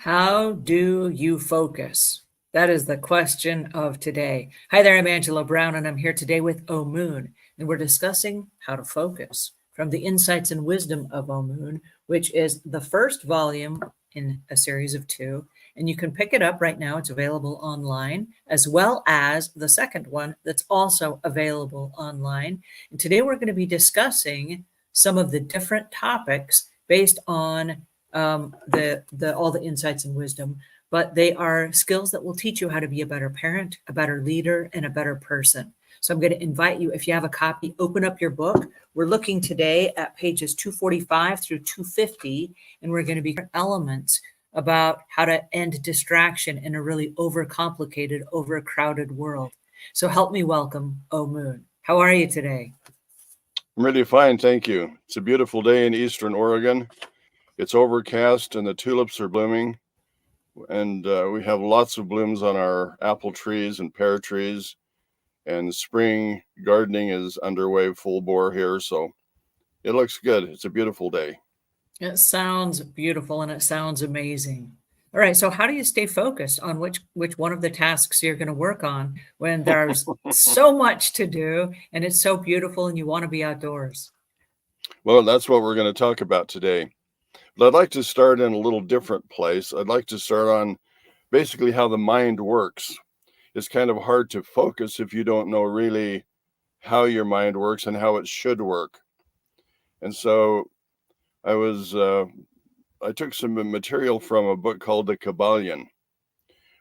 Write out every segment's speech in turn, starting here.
How do you focus? That is the question of today. Hi there, I'm Angela Brown, and I'm here today with Omuugn, and we're discussing how to focus from the insights and wisdom of Omuugn, which is the first volume in a series of two. And you can pick it up right now. It's available online, as well as the second one that's also available online. And today we're going to be discussing some of the different topics based on the all the insights and wisdom, but they are skills that will teach you how to be a better parent, a better leader, and a better person. So I'm going to invite you, if you have a copy, open up your book. We're looking today at pages 245 through 250, and we're going to be elements about how to end distraction in a really overcomplicated, overcrowded world. So help me welcome Omuugn. How are you today? I'm really fine, thank you. It's a beautiful day in Eastern Oregon. It's overcast and the tulips are blooming, and we have lots of blooms on our apple trees and pear trees, and spring gardening is underway full bore here, so it looks good. It's a beautiful day. It sounds beautiful and it sounds amazing. All right, so how do you stay focused on which one of the tasks you're going to work on when there's so much to do and it's so beautiful and you want to be outdoors? Well, that's what we're going to talk about today. But I'd like to start in a little different place. I'd like to start on basically how the mind works. It's kind of hard to focus if you don't know really how your mind works and how it should work. And so I took some material from a book called the Kabbalion,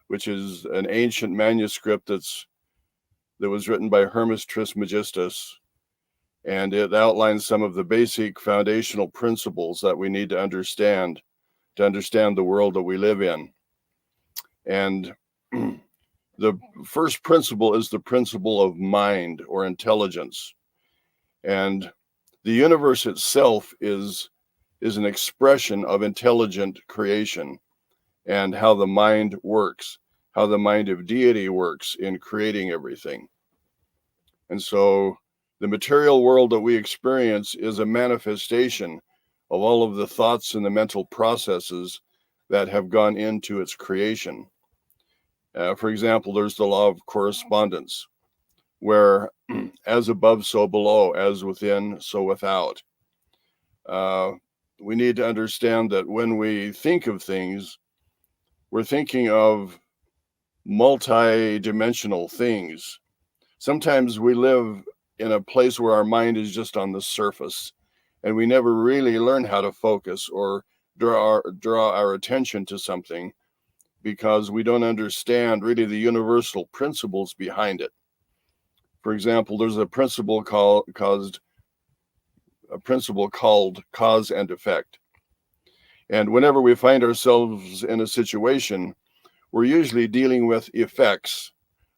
which is an ancient manuscript that was written by Hermes Trismegistus, and it outlines some of the basic foundational principles that we need to understand the world that we live in. And the first principle is the principle of mind or intelligence. And the universe itself is an expression of intelligent creation and how the mind works, how the mind of deity works in creating everything. And so the material world that we experience is a manifestation of all of the thoughts and the mental processes that have gone into its creation. For example, there's the law of correspondence, where as above, so below, as within, so without. We need to understand that when we think of things, we're thinking of multi-dimensional things. Sometimes we live in a place where our mind is just on the surface, and we never really learn how to focus or draw our attention to something because we don't understand really the universal principles behind it. For example, there's a principle called cause and effect. And whenever we find ourselves in a situation, we're usually dealing with effects.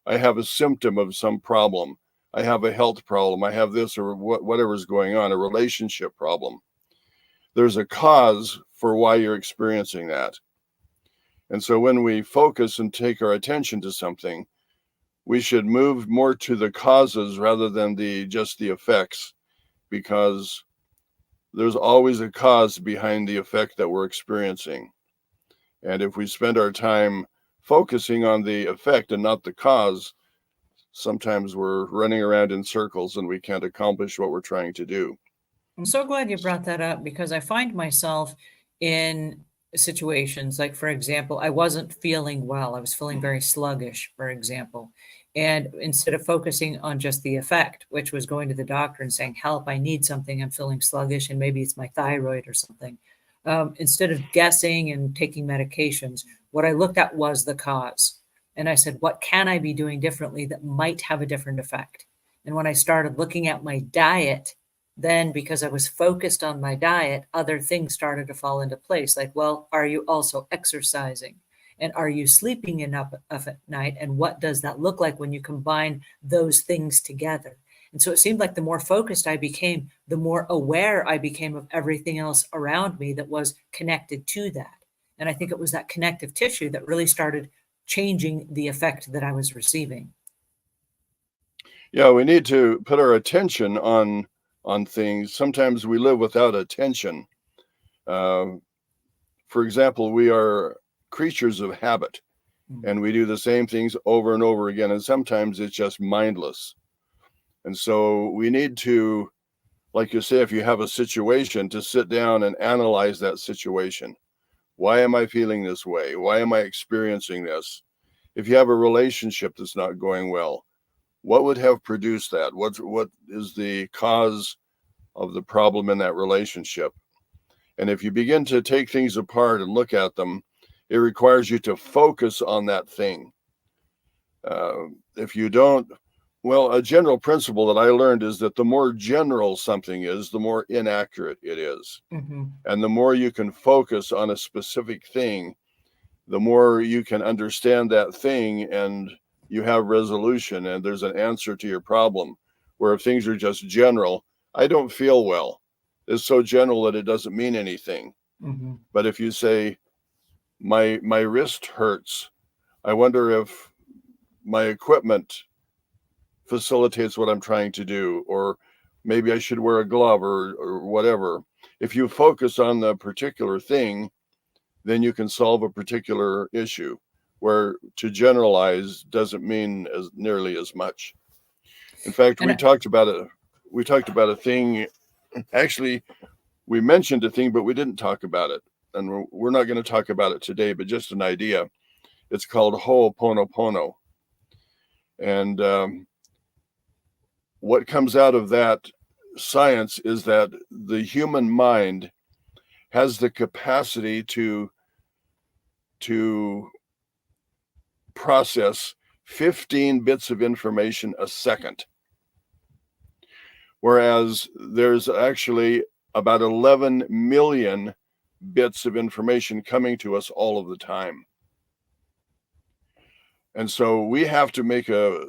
I have a symptom of some problem. I have a health problem. I have this or whatever's going on, a relationship problem. There's a cause for why you're experiencing that. And so when we focus and take our attention to something, we should move more to the causes rather than just the effects, because there's always a cause behind the effect that we're experiencing. And if we spend our time focusing on the effect and not the cause, sometimes we're running around in circles and we can't accomplish what we're trying to do. I'm so glad you brought that up because I find myself in situations like, for example, I wasn't feeling well. I was feeling very sluggish, for example. And instead of focusing on just the effect, which was going to the doctor and saying, help, I need something, I'm feeling sluggish, and maybe it's my thyroid or something. Instead of guessing and taking medications, what I looked at was the cause. And I said, what can I be doing differently that might have a different effect? And when I started looking at my diet, then because I was focused on my diet, other things started to fall into place. Like, well, are you also exercising? And are you sleeping enough at night? And what does that look like when you combine those things together? And so it seemed like the more focused I became, the more aware I became of everything else around me that was connected to that. And I think it was that connective tissue that really started changing the effect that I was receiving. Yeah, we need to put our attention on things. Sometimes we live without attention. For example, we are creatures of habit, Mm. and we do the same things over and over again. And sometimes it's just mindless. And so we need to, like you say, if you have a situation, to sit down and analyze that situation. Why am I feeling this way? Why am I experiencing this? If you have a relationship that's not going well, what would have produced that? What is the cause of the problem in that relationship? And if you begin to take things apart and look at them, it requires you to focus on that thing. If you don't, well, a general principle that I learned is that the more general something is, the more inaccurate it is. Mm-hmm. And the more you can focus on a specific thing, the more you can understand that thing, and you have resolution, and there's an answer to your problem. Where if things are just general, I don't feel well, it's so general that it doesn't mean anything. Mm-hmm. But if you say, my wrist hurts, I wonder if my equipment facilitates what I'm trying to do, or maybe I should wear a glove, or whatever. If you focus on the particular thing, then you can solve a particular issue, where to generalize doesn't mean as nearly as much. In fact, we talked about a thing. Actually, we mentioned a thing, but we didn't talk about it. And we're not going to talk about it today, but just an idea. It's called Ho'oponopono. And what comes out of that science is that the human mind has the capacity to process 15 bits of information a second, whereas there's actually about 11 million bits of information coming to us all of the time. And so we have to make a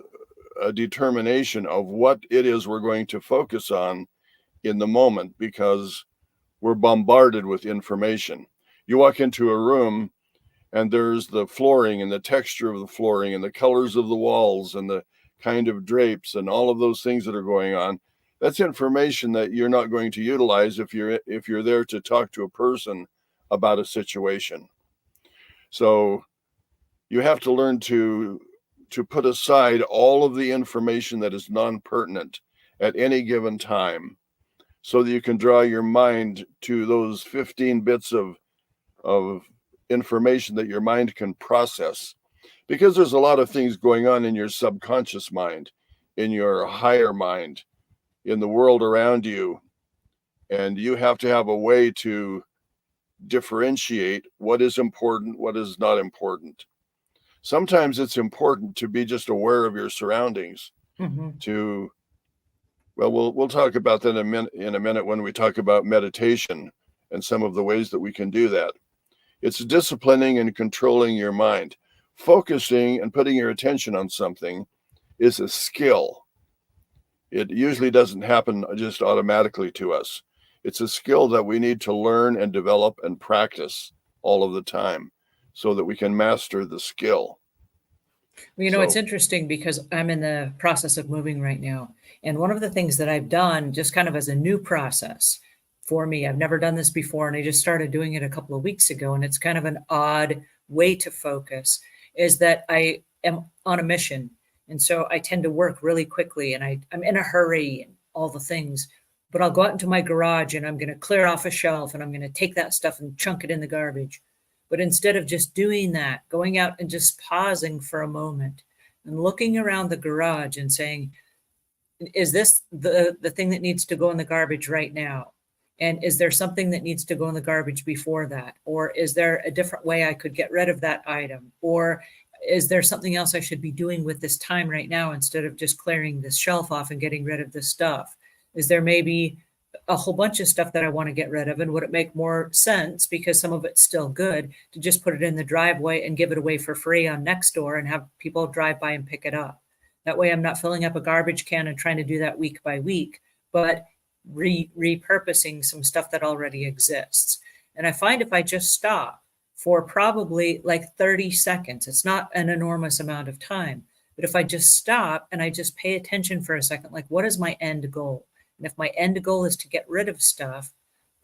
determination of what it is we're going to focus on in the moment, because we're bombarded with information. You walk into a room and there's the flooring and the texture of the flooring and the colors of the walls and the kind of drapes and all of those things that are going on. That's information that you're not going to utilize if you're there to talk to a person about a situation. So you have to learn to put aside all of the information that is non-pertinent at any given time, so that you can draw your mind to those 15 bits of information that your mind can process. Because there's a lot of things going on in your subconscious mind, in your higher mind, in the world around you. And you have to have a way to differentiate what is important, what is not important. Sometimes it's important to be just aware of your surroundings. Mm-hmm. We'll talk about that in a minute when we talk about meditation and some of the ways that we can do that. It's disciplining and controlling your mind. Focusing and putting your attention on something is a skill. It usually doesn't happen just automatically to us. It's a skill that we need to learn and develop and practice all of the time, so that we can master the skill. Well, it's interesting because I'm in the process of moving right now. And one of the things that I've done, just kind of as a new process for me, I've never done this before, and I just started doing it a couple of weeks ago, and it's kind of an odd way to focus, is that I am on a mission. And so I tend to work really quickly, and I'm in a hurry and all the things. But I'll go out into my garage and I'm going to clear off a shelf and I'm going to take that stuff and chunk it in the garbage. But instead of just doing that, going out and just pausing for a moment and looking around the garage and saying, is this the thing that needs to go in the garbage right now? And is there something that needs to go in the garbage before that? Or is there a different way I could get rid of that item? Or is there something else I should be doing with this time right now instead of just clearing this shelf off and getting rid of this stuff? Is there maybe a whole bunch of stuff that I want to get rid of? And would it make more sense, because some of it's still good, to just put it in the driveway and give it away for free on Nextdoor and have people drive by and pick it up? That way I'm not filling up a garbage can and trying to do that week by week, but repurposing some stuff that already exists. And I find if I just stop for probably like 30 seconds, it's not an enormous amount of time, but if I just stop and I just pay attention for a second, like, what is my end goal? And if my end goal is to get rid of stuff,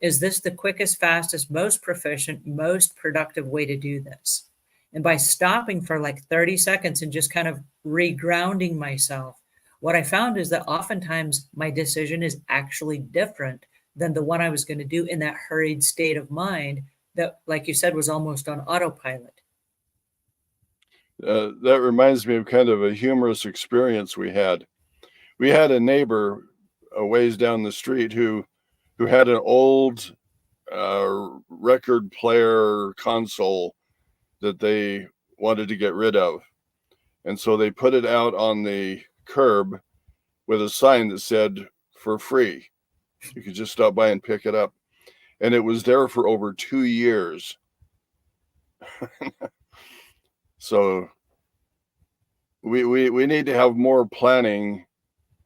is this the quickest, fastest, most proficient, most productive way to do this? And by stopping for like 30 seconds and just kind of regrounding myself, what I found is that oftentimes my decision is actually different than the one I was going to do in that hurried state of mind that, like you said, was almost on autopilot. That reminds me of kind of a humorous experience we had. We had a neighbor a ways down the street who had an old record player console that they wanted to get rid of. And so they put it out on the curb with a sign that said, for free. You could just stop by and pick it up. And it was there for over 2 years. So we need to have more planning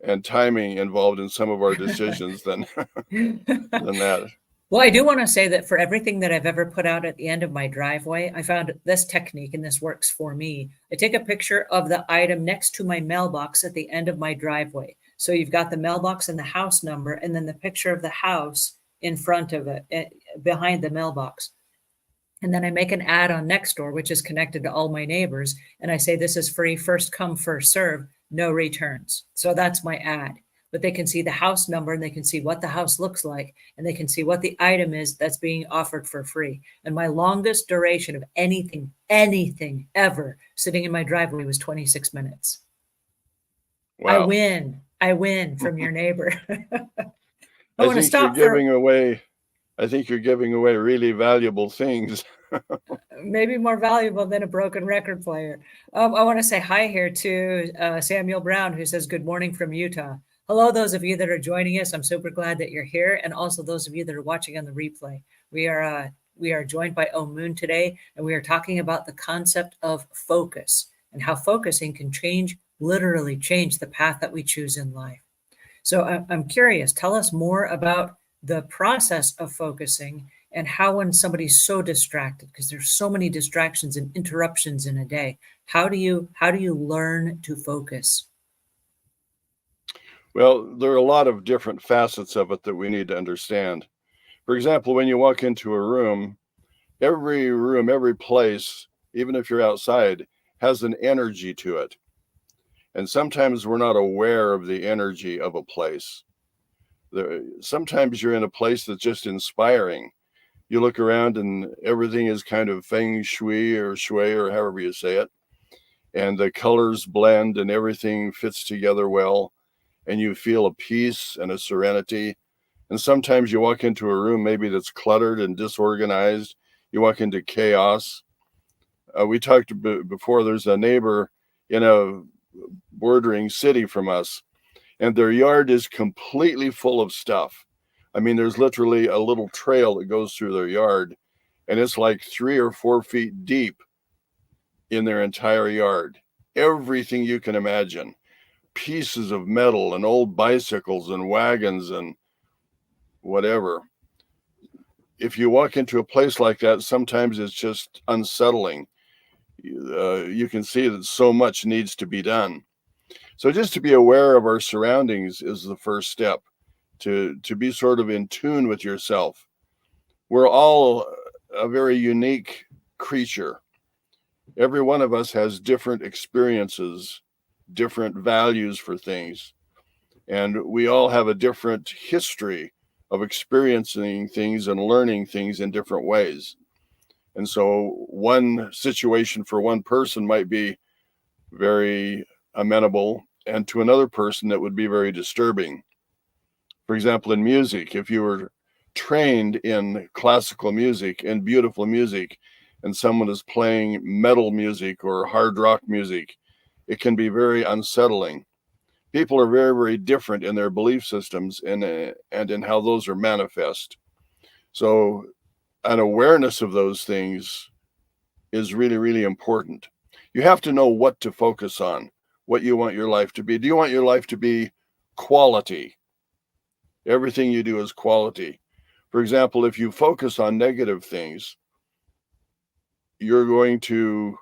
and timing involved in some of our decisions than that. Well, I do want to say that for everything that I've ever put out at the end of my driveway, I found this technique, and this works for me. I take a picture of the item next to my mailbox at the end of my driveway. So you've got the mailbox and the house number, and then the picture of the house in front of it, behind the mailbox. And then I make an ad on Nextdoor, which is connected to all my neighbors. And I say, this is free, first come, first serve, no returns. So that's my ad. But they can see the house number and they can see what the house looks like. And they can see what the item is that's being offered for free. And my longest duration of anything ever sitting in my driveway was 26 minutes. Wow. I win from your neighbor. I want to stop I think you're giving away really valuable things. Maybe more valuable than a broken record player. I want to say hi here to Samuel Brown, who says, good morning from Utah. Hello, those of you that are joining us. I'm super glad that you're here. And also those of you that are watching on the replay. We are joined by Omuugn today, and we are talking about the concept of focus and how focusing can literally change the path that we choose in life. So I'm curious, tell us more about the process of focusing and how, when somebody's so distracted, because there's so many distractions and interruptions in a day, how do you learn to focus? Well, there are a lot of different facets of it that we need to understand. For example, when you walk into a room, every place, even if you're outside, has an energy to it. And sometimes we're not aware of the energy of a place. Sometimes you're in a place that's just inspiring. You look around and everything is kind of feng shui or shui or however you say it. And the colors blend and everything fits together well. And you feel a peace and a serenity. And sometimes you walk into a room maybe that's cluttered and disorganized. You walk into chaos. We talked before, there's a neighbor in a bordering city from us, and their yard is completely full of stuff. I mean, there's literally a little trail that goes through their yard, and it's like 3 or 4 feet deep in their entire yard. Everything you can imagine. Pieces of metal and old bicycles and wagons and whatever. If you walk into a place like that, sometimes it's just unsettling. You can see that so much needs to be done. So just to be aware of our surroundings is the first step, to be sort of in tune with yourself. We're all a very unique creature. Every one of us has different experiences, different values for things. And we all have a different history of experiencing things and learning things in different ways. And so one situation for one person might be very amenable, and to another person that would be very disturbing. For example, in music, if you were trained in classical music and beautiful music, and someone is playing metal music or hard rock music, it can be very unsettling. People are very, very different in their belief systems and in how those are manifest. So an awareness of those things is really, really important. You have to know what to focus on, what you want your life to be. Do you want your life to be quality? Everything you do is quality. For example, if you focus on negative things, you're going to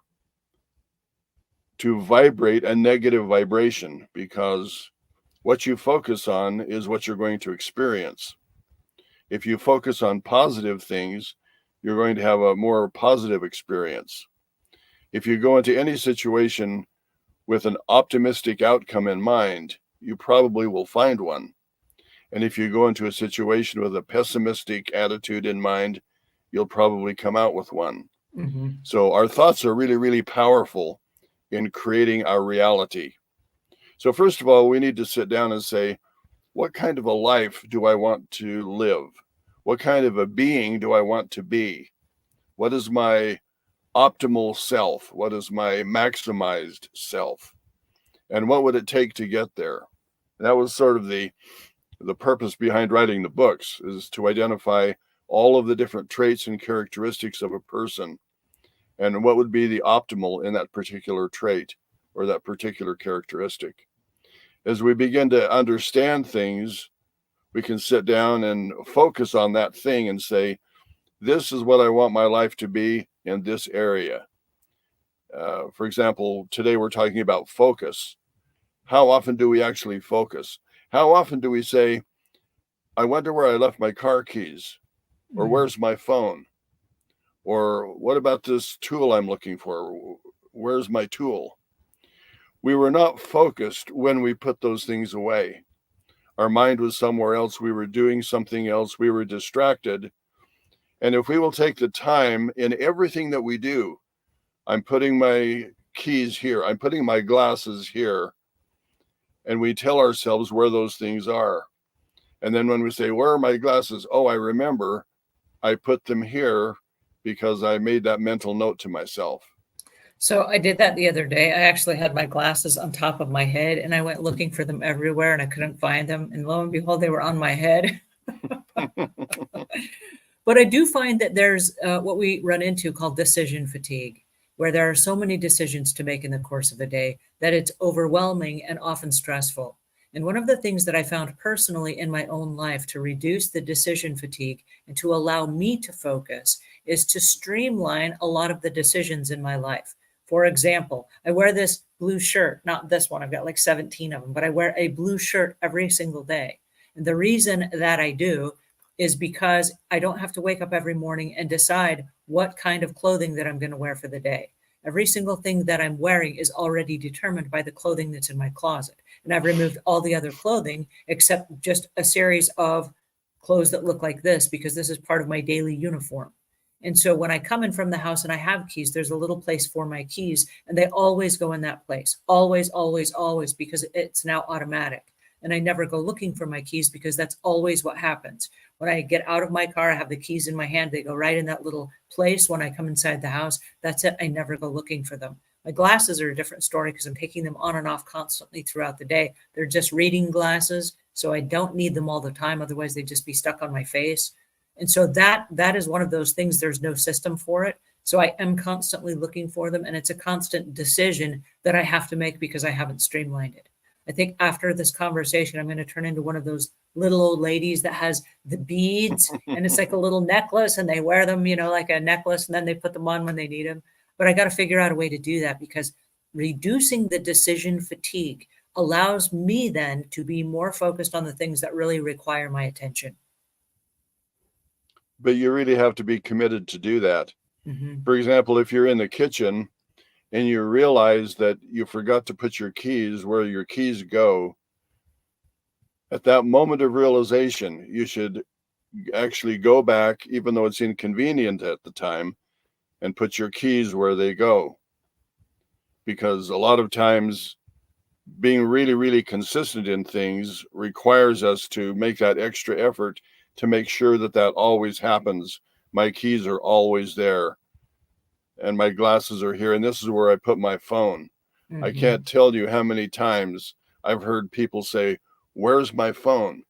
vibrate a negative vibration, because what you focus on is what you're going to experience. If you focus on positive things, you're going to have a more positive experience. If you go into any situation with an optimistic outcome in mind, you probably will find one. And if you go into a situation with a pessimistic attitude in mind, you'll probably come out with one. Mm-hmm. So our thoughts are really, really powerful in creating our reality. So first of all, we need to sit down and say, what kind of a life do I want to live? What kind of a being do I want to be? What is my optimal self? What is my maximized self? And what would it take to get there? And that was sort of the purpose behind writing the books, is to identify all of the different traits and characteristics of a person and what would be the optimal in that particular trait or that particular characteristic. As we begin to understand things, we can sit down and focus on that thing and say, this is what I want my life to be in this area. For example, today we're talking about focus. How often do we actually focus? How often do we say, I wonder where I left my car keys? Or where's my phone? Or what about this tool I'm looking for? Where's my tool? We were not focused when we put those things away. Our mind was somewhere else. We were doing something else. We were distracted. And if we will take the time in everything that we do, I'm putting my keys here, I'm putting my glasses here, and we tell ourselves where those things are. And then when we say, where are my glasses? Oh, I remember, I put them here because I made that mental note to myself. So I did that the other day. I actually had my glasses on top of my head and I went looking for them everywhere and I couldn't find them. And lo and behold, they were on my head. But I do find that there's what we run into called decision fatigue, where there are so many decisions to make in the course of a day that it's overwhelming and often stressful. And one of the things that I found personally in my own life to reduce the decision fatigue and to allow me to focus is to streamline a lot of the decisions in my life. For example, I wear this blue shirt, not this one, I've got like 17 of them, but I wear a blue shirt every single day. And the reason that I do is because I don't have to wake up every morning and decide what kind of clothing that I'm going to wear for the day. Every single thing that I'm wearing is already determined by the clothing that's in my closet. And I've removed all the other clothing except just a series of clothes that look like this because this is part of my daily uniform. And so when I come in from the house and I have keys, there's a little place for my keys and they always go in that place. Always, always, always, because it's now automatic. And I never go looking for my keys because that's always what happens. When I get out of my car, I have the keys in my hand. They go right in that little place. When I come inside the house, that's it. I never go looking for them. My glasses are a different story because I'm taking them on and off constantly throughout the day. They're just reading glasses, so I don't need them all the time. Otherwise, they'd just be stuck on my face. And so that is one of those things. There's no system for it. So I am constantly looking for them. And it's a constant decision that I have to make because I haven't streamlined it. I think after this conversation, I'm going to turn into one of those little old ladies that has the beads and it's like a little necklace and they wear them, like a necklace and then they put them on when they need them. But I got to figure out a way to do that because reducing the decision fatigue allows me then to be more focused on the things that really require my attention. But you really have to be committed to do that. Mm-hmm. For example, if you're in the kitchen and you realize that you forgot to put your keys where your keys go, at that moment of realization, you should actually go back, even though it's inconvenient at the time, and put your keys where they go. Because a lot of times being really, really consistent in things requires us to make that extra effort to make sure that that always happens. My keys are always there. And my glasses are here, and this is where I put my phone. Mm-hmm. I can't tell you how many times I've heard people say, where's my phone?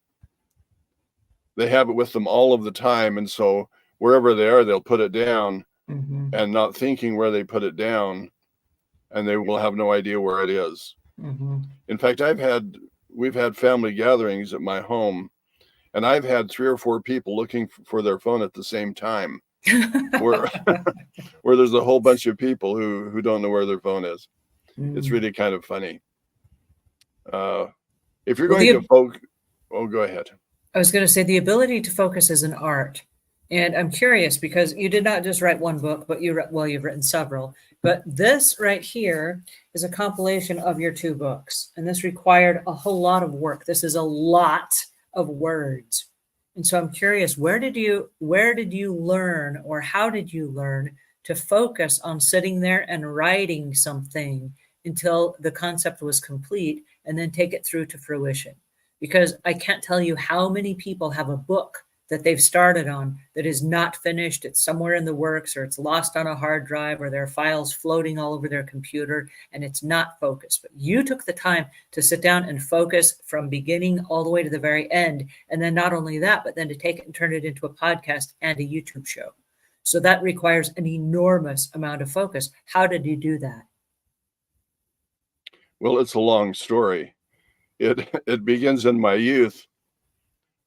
They have it with them all of the time, and so wherever they are, they'll put it down and not thinking where they put it down, and they will have no idea where it is. In fact, we've had family gatherings at my home, and I've had 3 or 4 people looking for their phone at the same time. where there's a whole bunch of people who don't know where their phone is. It's really kind of funny. If you're going to focus, go ahead. I was going to say the ability to focus is an art. And I'm curious because you did not just write one book, but you've written several. But this right here is a compilation of your two books, and this required a whole lot of work. This is a lot of words. And so I'm curious, where did you learn, or how did you learn to focus on sitting there and writing something until the concept was complete and then take it through to fruition? Because I can't tell you how many people have a book that they've started on that is not finished. It's somewhere in the works, or it's lost on a hard drive, or there are files floating all over their computer, and it's not focused. But you took the time to sit down and focus from beginning all the way to the very end. And then not only that, but then to take it and turn it into a podcast and a YouTube show. So that requires an enormous amount of focus. How did you do that? Well, it's a long story. It begins in my youth.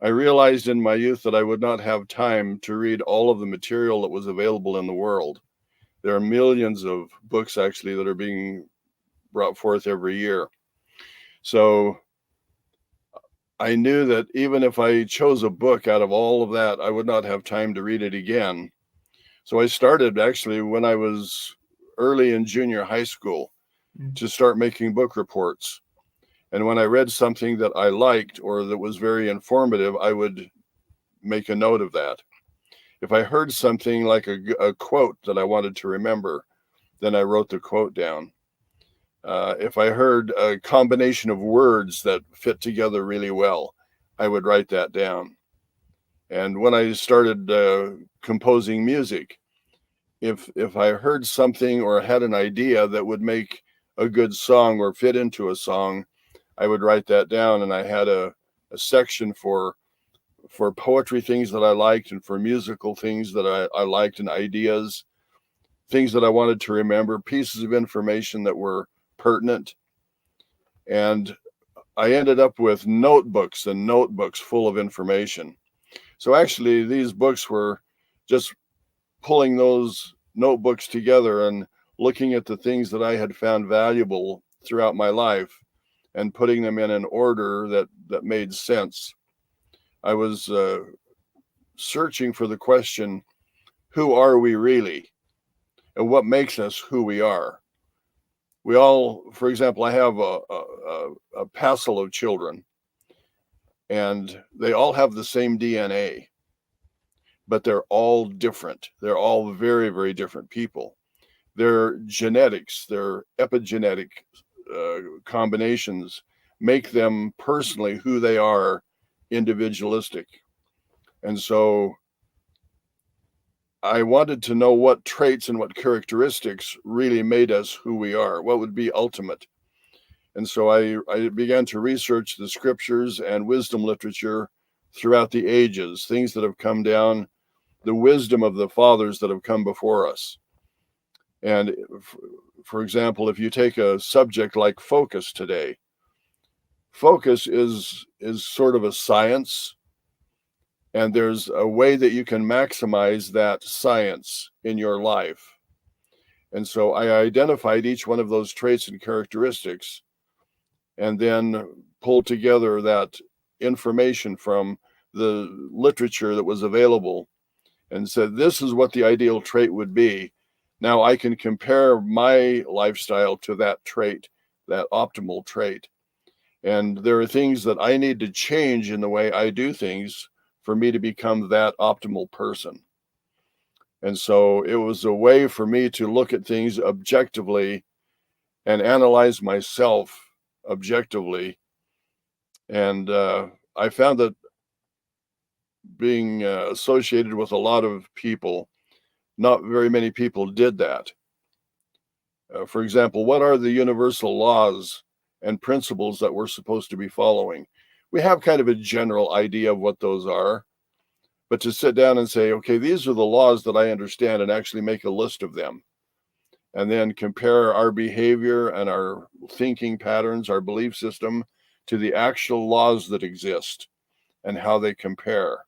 I realized in my youth that I would not have time to read all of the material that was available in the world. There are millions of books actually that are being brought forth every year. So I knew that even if I chose a book out of all of that, I would not have time to read it again. So I started actually when I was early in junior high school to start making book reports. And when I read something that I liked or that was very informative, I would make a note of that. If I heard something like a quote that I wanted to remember, then I wrote the quote down. If I heard a combination of words that fit together really well, I would write that down. And when I started composing music, if I heard something or had an idea that would make a good song or fit into a song, I would write that down. And I had a section for poetry things that I liked, and for musical things that I liked, and ideas, things that I wanted to remember, pieces of information that were pertinent. And I ended up with notebooks and notebooks full of information. So actually these books were just pulling those notebooks together and looking at the things that I had found valuable throughout my life and putting them in an order that made sense. I was searching for the question, who are we really? And what makes us who we are? We all, for example, I have a passel of children, and they all have the same DNA, but they're all different. They're all very, very different people. Their genetics, their epigenetic combinations make them personally who they are, individualistic. And so I wanted to know what traits and what characteristics really made us who we are, what would be ultimate. And so I began to research the scriptures and wisdom literature throughout the ages, things that have come down, the wisdom of the fathers that have come before us. And for example, if you take a subject like focus today, focus is sort of a science, and there's a way that you can maximize that science in your life. And so I identified each one of those traits and characteristics, and then pulled together that information from the literature that was available and said, this is what the ideal trait would be. Now I can compare my lifestyle to that trait, that optimal trait. And there are things that I need to change in the way I do things for me to become that optimal person. And so it was a way for me to look at things objectively and analyze myself objectively. And I found that being associated with a lot of people, not very many people did that. For example, what are the universal laws and principles that we're supposed to be following? We have kind of a general idea of what those are, but to sit down and say, okay, these are the laws that I understand, and actually make a list of them, and then compare our behavior and our thinking patterns, our belief system, to the actual laws that exist and how they compare.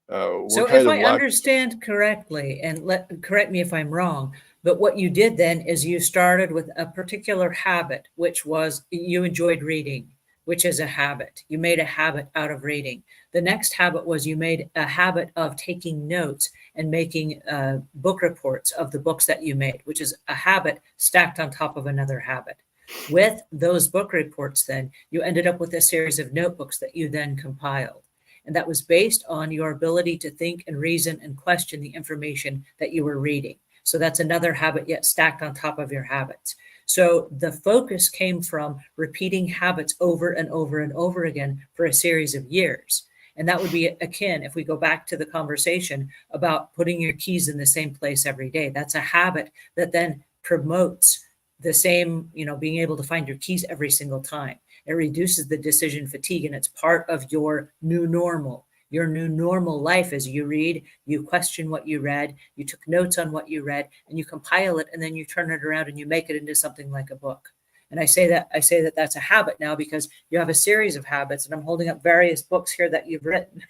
So if I understand correctly, and correct me if I'm wrong, but what you did then is you started with a particular habit, which was you enjoyed reading. which is a habit. You made a habit out of reading. The next habit was you made a habit of taking notes and making book reports of the books that you made, which is a habit stacked on top of another habit. With those book reports, then you ended up with a series of notebooks that you then compiled. And that was based on your ability to think and reason and question the information that you were reading. So that's another habit yet stacked on top of your habits. So the focus came from repeating habits over and over and over again for a series of years. And that would be akin, if we go back to the conversation about putting your keys in the same place every day. That's a habit that then promotes the same, being able to find your keys every single time. It reduces the decision fatigue, and it's part of your new normal. Your new normal life is you read, you question what you read, you took notes on what you read, and you compile it, and then you turn it around and you make it into something like a book. And I say that that's a habit now because you have a series of habits, and I'm holding up various books here that you've written.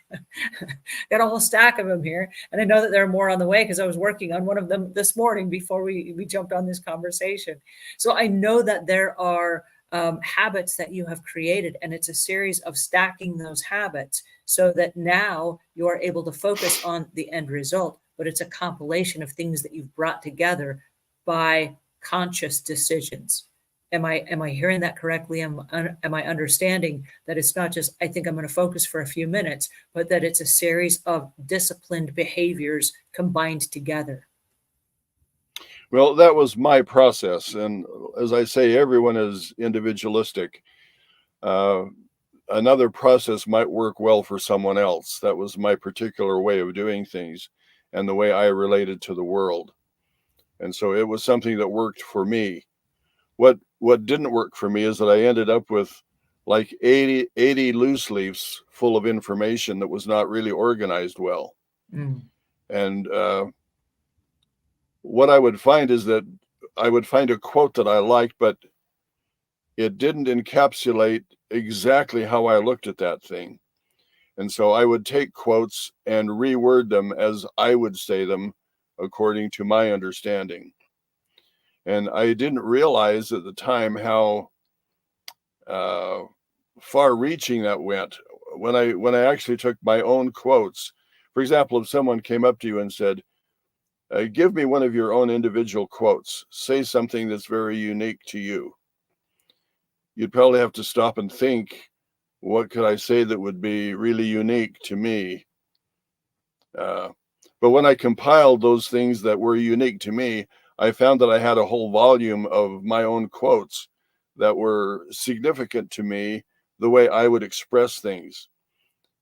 Got a whole stack of them here, and I know that there are more on the way because I was working on one of them this morning before we jumped on this conversation. So I know that there are habits that you have created, and it's a series of stacking those habits so that now you are able to focus on the end result, but it's a compilation of things that you've brought together by conscious decisions. Am I hearing that correctly? Am I understanding that it's not just, I think I'm going to focus for a few minutes, but that it's a series of disciplined behaviors combined together? Well, that was my process. And as I say, everyone is individualistic. Another process might work well for someone else. That was my particular way of doing things and the way I related to the world. And so it was something that worked for me. What didn't work for me is that I ended up with like 80 loose leaves full of information that was not really organized well. Mm. And what I would find is that I would find a quote that I liked, but it didn't encapsulate exactly how I looked at that thing. And so I would take quotes and reword them as I would say them according to my understanding. And I didn't realize at the time how far-reaching that went. When I actually took my own quotes, for example, if someone came up to you and said, give me one of your own individual quotes, say something that's very unique to you, you'd probably have to stop and think, what could I say that would be really unique to me? But when I compiled those things that were unique to me, I found that I had a whole volume of my own quotes that were significant to me, the way I would express things.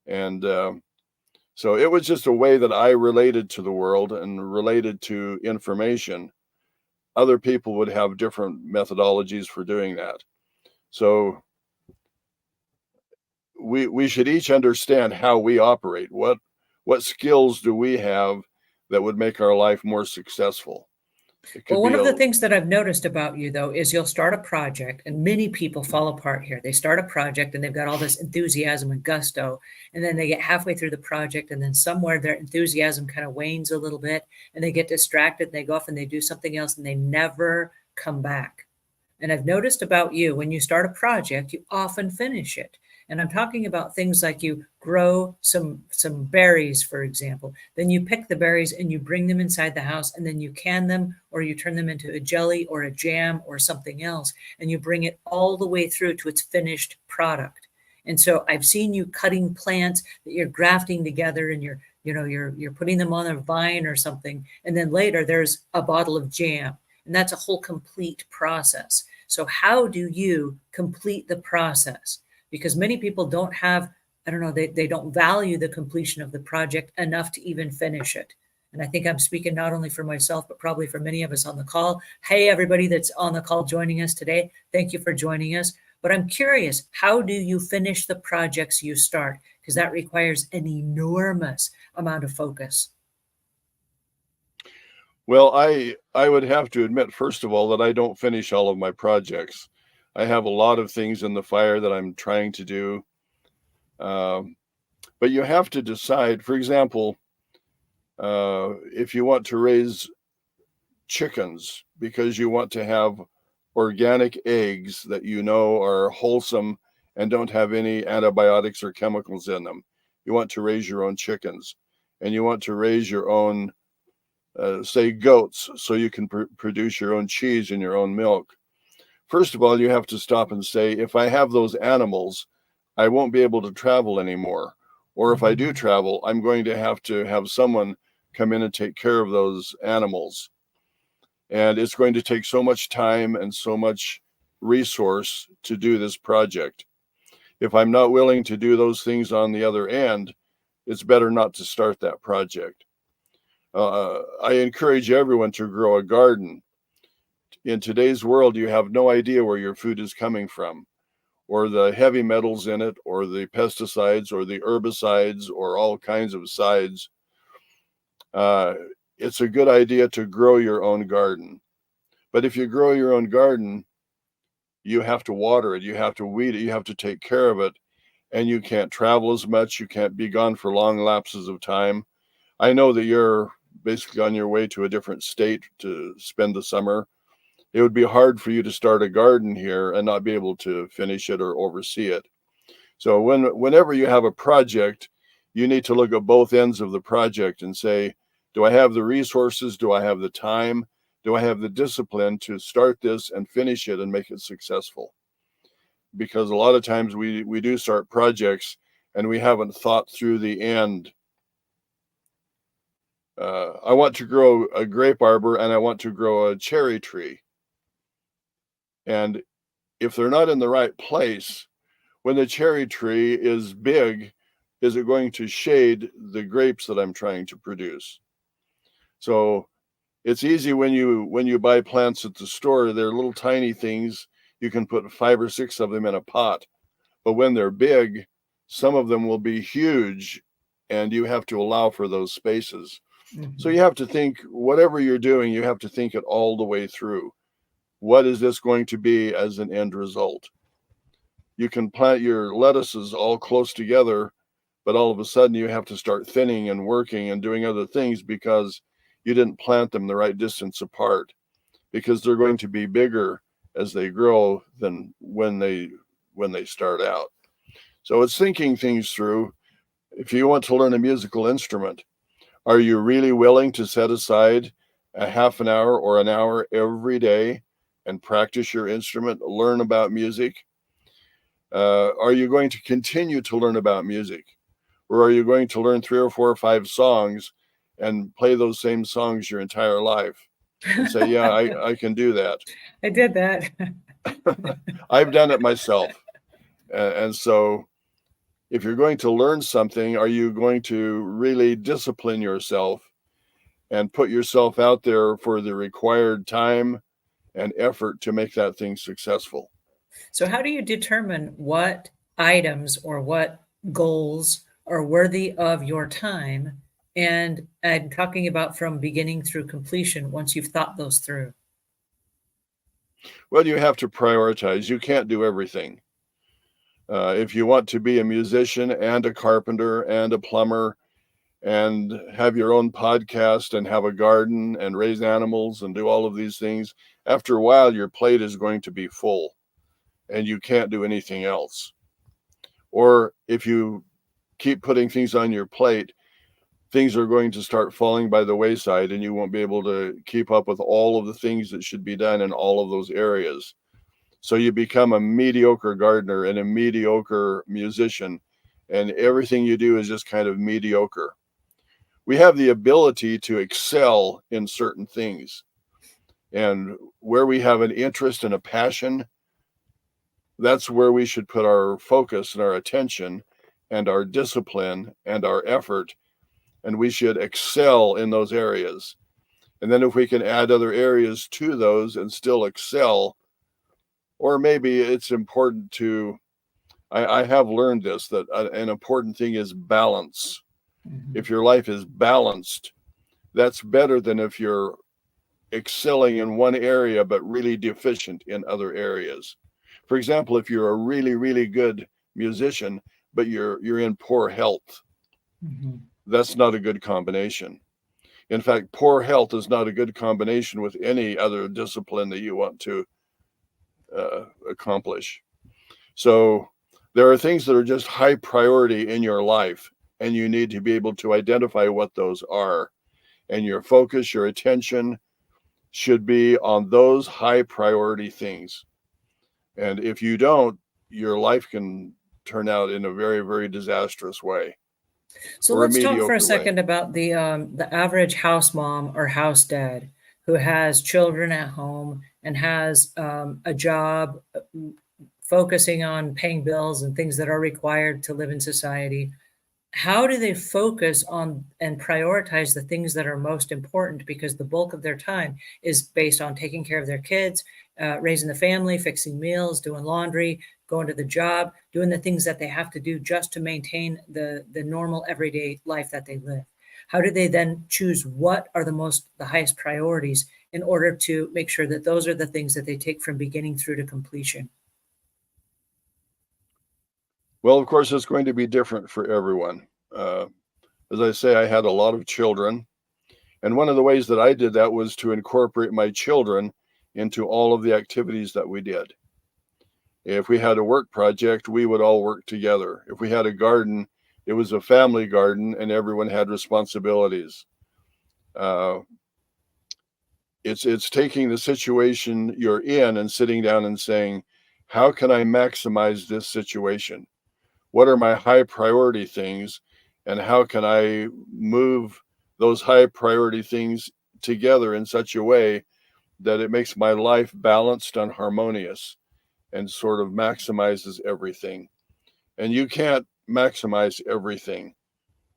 And so it was just a way that I related to the world and related to information. Other people would have different methodologies for doing that. So we should each understand how we operate. What skills do we have that would make our life more successful? It could Well, be one of the things that I've noticed about you, though, is you'll start a project, and many people fall apart here. They start a project and they've got all this enthusiasm and gusto, and then they get halfway through the project, and then somewhere their enthusiasm kind of wanes a little bit, and they get distracted, and they go off and they do something else, and they never come back. And I've noticed about you, when you start a project, you often finish it. And I'm talking about things like you grow some berries, for example. Then you pick the berries and you bring them inside the house, and then you can them or you turn them into a jelly or a jam or something else, and you bring it all the way through to its finished product. And so I've seen you cutting plants that you're grafting together, and you're putting them on a vine or something, and then later there's a bottle of jam. And that's a whole complete process. So how do you complete the process? Because many people don't have, I don't know, they don't value the completion of the project enough to even finish it. And I think I'm speaking not only for myself, but probably for many of us on the call. Hey, everybody that's on the call joining us today, thank you for joining us. But I'm curious, how do you finish the projects you start? Because that requires an enormous amount of focus. Well, I would have to admit, first of all, that I don't finish all of my projects. I have a lot of things in the fire that I'm trying to do. But you have to decide, for example, if you want to raise chickens because you want to have organic eggs that you know are wholesome and don't have any antibiotics or chemicals in them. You want to raise your own chickens, and you want to raise your own, say, goats, so you can produce your own cheese and your own milk. First of all, you have to stop and say, if I have those animals, I won't be able to travel anymore. Or if I do travel, I'm going to have someone come in and take care of those animals. And it's going to take so much time and so much resource to do this project. If I'm not willing to do those things on the other end, it's better not to start that project. I encourage everyone to grow a garden. In today's world, you have no idea where your food is coming from, or the heavy metals in it, or the pesticides, or the herbicides, or all kinds of sides. It's a good idea to grow your own garden. But if you grow your own garden, you have to water it, you have to weed it, you have to take care of it, and you can't travel as much, you can't be gone for long lapses of time. I know that you're basically on your way to a different state to spend the summer. It would be hard for you to start a garden here and not be able to finish it or oversee it. So whenever you have a project, you need to look at both ends of the project and say, do I have the resources? Do I have the time? Do I have the discipline to start this and finish it and make it successful? Because a lot of times we do start projects and we haven't thought through the end. I want to grow a grape arbor and I want to grow a cherry tree. And if they're not in the right place, when the cherry tree is big, is it going to shade the grapes that I'm trying to produce? So it's easy when you buy plants at the store, they're little tiny things. You can put 5 or 6 of them in a pot. But when they're big, some of them will be huge, and you have to allow for those spaces. So you have to think, whatever you're doing, you have to think it all the way through. What is this going to be as an end result? You can plant your lettuces all close together, but all of a sudden you have to start thinning and working and doing other things because you didn't plant them the right distance apart, because they're going to be bigger as they grow than when they start out. So it's thinking things through. If you want to learn a musical instrument, are you really willing to set aside a half an hour or an hour every day and practice your instrument, learn about music? Are you going to continue to learn about music? Or are you going to learn 3 or 4 or 5 songs and play those same songs your entire life and say, yeah, I can do that? I did that. I've done it myself. And so if you're going to learn something, are you going to really discipline yourself and put yourself out there for the required time and effort to make that thing successful? So how do you determine what items or what goals are worthy of your time? And I'm talking about from beginning through completion, once you've thought those through. Well, you have to prioritize. You can't do everything. If you want to be a musician and a carpenter and a plumber and have your own podcast and have a garden and raise animals and do all of these things, after a while, your plate is going to be full and you can't do anything else. Or if you keep putting things on your plate, things are going to start falling by the wayside and you won't be able to keep up with all of the things that should be done in all of those areas. So you become a mediocre gardener and a mediocre musician, and everything you do is just kind of mediocre. We have the ability to excel in certain things. And where we have an interest and a passion, that's where we should put our focus and our attention and our discipline and our effort. And we should excel in those areas. And then if we can add other areas to those and still excel, or maybe it's important to, I have learned this, that an important thing is balance. If your life is balanced, that's better than if you're excelling in one area but really deficient in other areas. For example, if you're a really, really good musician, but you're in poor health, that's not a good combination. In fact, poor health is not a good combination with any other discipline that you want to accomplish. So There are things that are just high priority in your life, and you need to be able to identify what those are. And your focus, your attention should be on those high priority things. And if you don't, your life can turn out in a very, very disastrous way. So Or a let's talk for a mediocre way. second about the average house mom or house dad who has children at home and has a job focusing on paying bills and things that are required to live in society. How do they focus on and prioritize the things that are most important? Because the bulk of their time is based on taking care of their kids, raising the family, fixing meals, doing laundry, going to the job, doing the things that they have to do just to maintain the normal everyday life that they live. How do they then choose what are the highest priorities in order to make sure that those are the things that they take from beginning through to completion? Well, of course, it's going to be different for everyone. As I say, I had a lot of children. And one of the ways that I did that was to incorporate my children into all of the activities that we did. If we had a work project, we would all work together. If we had a garden, it was a family garden and everyone had responsibilities. It's taking the situation you're in and sitting down and saying, how can I maximize this situation? What are my high priority things? And how can I move those high priority things together in such a way that it makes my life balanced and harmonious and sort of maximizes everything? And you can't maximize everything,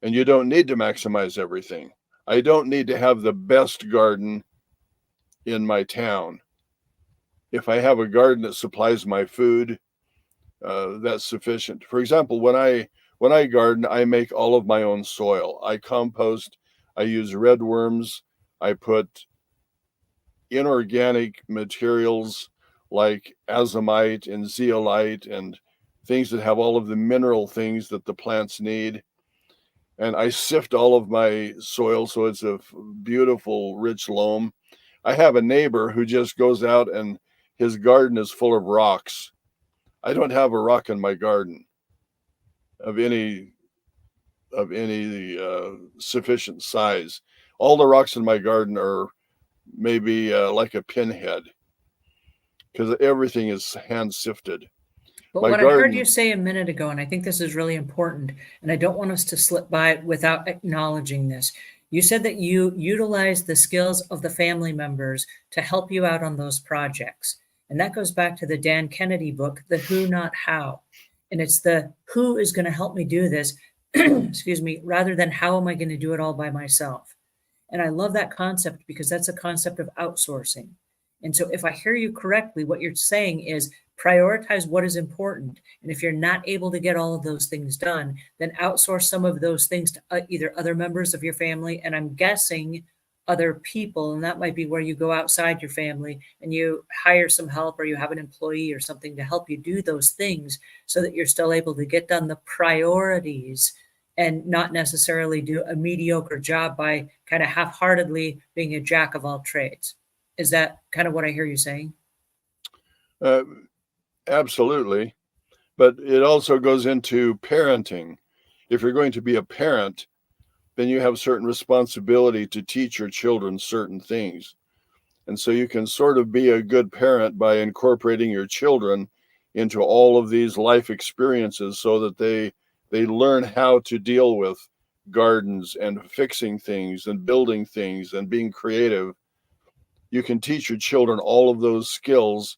and you don't need to maximize everything. I don't need to have the best garden in my town. If I have a garden that supplies my food, that's sufficient. For example, when I garden, I make all of my own soil. I compost. I use red worms. I put inorganic materials like azomite and zeolite and things that have all of the mineral things that the plants need. And I sift all of my soil so it's a beautiful, rich loam. I have a neighbor who just goes out and his garden is full of rocks. I don't have a rock in my garden of any sufficient size. All the rocks in my garden are maybe like a pinhead because everything is hand sifted. But My what I heard you garden, say a minute ago, and I think this is really important, and I don't want us to slip by it without acknowledging this. You said that you utilize the skills of the family members to help you out on those projects. And that goes back to the Dan Kennedy book, The Who, Not How. And it's the who is going to help me do this, excuse me, rather than how am I going to do it all by myself. And I love that concept because that's a concept of outsourcing. And so, if I hear you correctly, what you're saying is prioritize what is important. And if you're not able to get all of those things done, then outsource some of those things to either other members of your family. And I'm guessing other people. And that might be where you go outside your family and you hire some help or you have an employee or something to help you do those things so that you're still able to get done the priorities and not necessarily do a mediocre job by kind of half-heartedly being a jack of all trades. Is that kind of what I hear you saying? uh, absolutely. But it also goes into parenting. If you're going to be a parent, then you have certain responsibility to teach your children certain things. And so you can sort of be a good parent by incorporating your children into all of these life experiences so that they learn how to deal with gardens and fixing things and building things and being creative. You can teach your children all of those skills,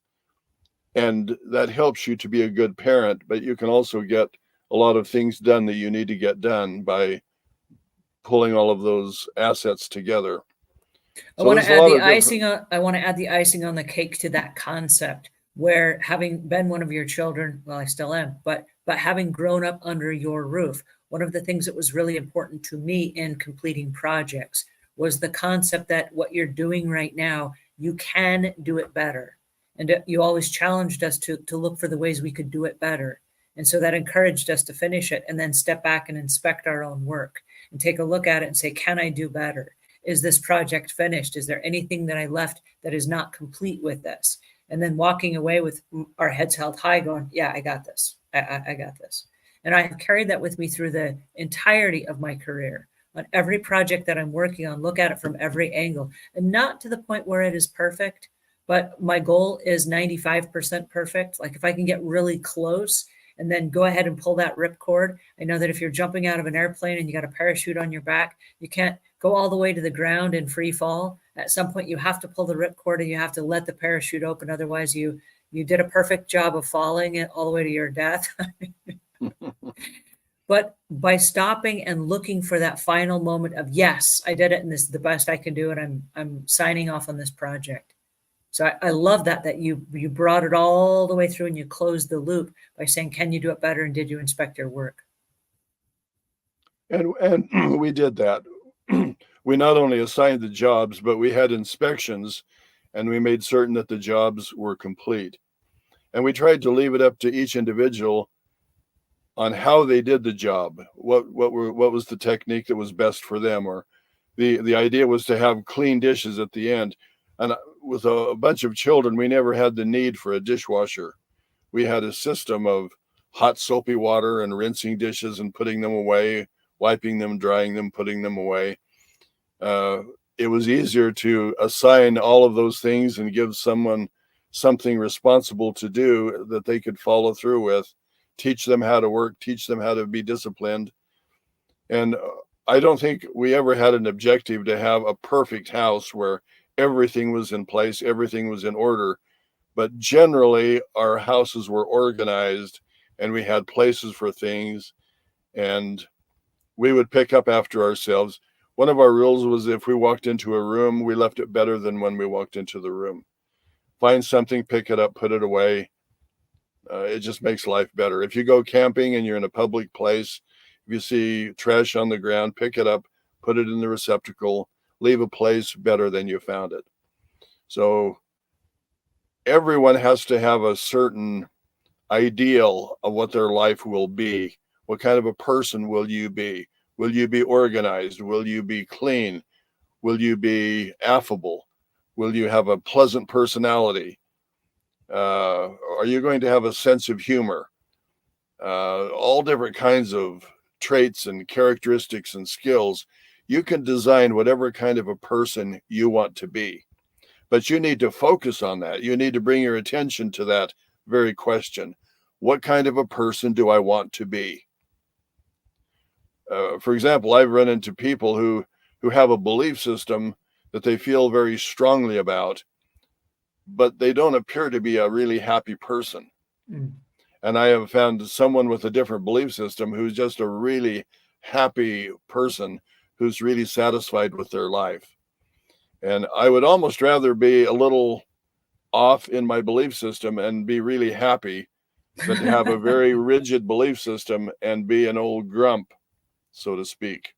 and that helps you to be a good parent, but you can also get a lot of things done that you need to get done by pulling all of those assets together. I So want to there's a add lot the of different. icing on I want to add the icing on the cake to that concept where having been one of your children, well, I still am, but having grown up under your roof, one of the things that was really important to me in completing projects was the concept that what you're doing right now, you can do it better. And you always challenged us to look for the ways we could do it better. And so that encouraged us to finish it and then step back and inspect our own work and take a look at it and say, can I do better? Is this project finished? Is there anything that I left that is not complete with this? And then walking away with our heads held high going, yeah, I got this. I got this. And I have carried that with me through the entirety of my career. On every project that I'm working on, look at it from every angle, and not to the point where it is perfect, but my goal is 95% perfect. Like if I can get really close and then go ahead and pull that ripcord, I know that if you're jumping out of an airplane and you got a parachute on your back, you can't go all the way to the ground in free fall. At some point, you have to pull the ripcord and you have to let the parachute open. Otherwise, you did a perfect job of falling all the way to your death. But by stopping and looking for that final moment of, yes, I did it and this is the best I can do, and I'm signing off on this project. So I love that you brought it all the way through and you closed the loop by saying, can you do it better? And did you inspect your work? And we did that. We not only assigned the jobs, but we had inspections, and we made certain that the jobs were complete. And we tried to leave it up to each individual on how they did the job. What was the technique that was best for them? Or the idea was to have clean dishes at the end. And with a bunch of children, we never had the need for a dishwasher. We had a system of hot soapy water and rinsing dishes and putting them away, wiping them, drying them, putting them away. It was easier to assign all of those things and give someone something responsible to do that they could follow through with, teach them how to work, teach them how to be disciplined. And I don't think we ever had an objective to have a perfect house where everything was in place, everything was in order. But generally, our houses were organized and we had places for things, and we would pick up after ourselves. One of our rules was if we walked into a room, we left it better than when we walked into the room. Find something, pick it up, put it away. It just makes life better. If you go camping and you're in a public place, if you see trash on the ground, pick it up, put it in the receptacle, leave a place better than you found it. So everyone has to have a certain ideal of what their life will be. What kind of a person will you be? Will you be organized? Will you be clean? Will you be affable? Will you have a pleasant personality? Are you going to have a sense of humor? All different kinds of traits and characteristics and skills. You can design whatever kind of a person you want to be, but you need to focus on that. You need to bring your attention to that very question. What kind of a person do I want to be? For example, I've run into people who have a belief system that they feel very strongly about, but they don't appear to be a really happy person. Mm. And I have found someone with a different belief system who's just a really happy person who's really satisfied with their life. And I would almost rather be a little off in my belief system and be really happy than to have a very rigid belief system and be an old grump, so to speak.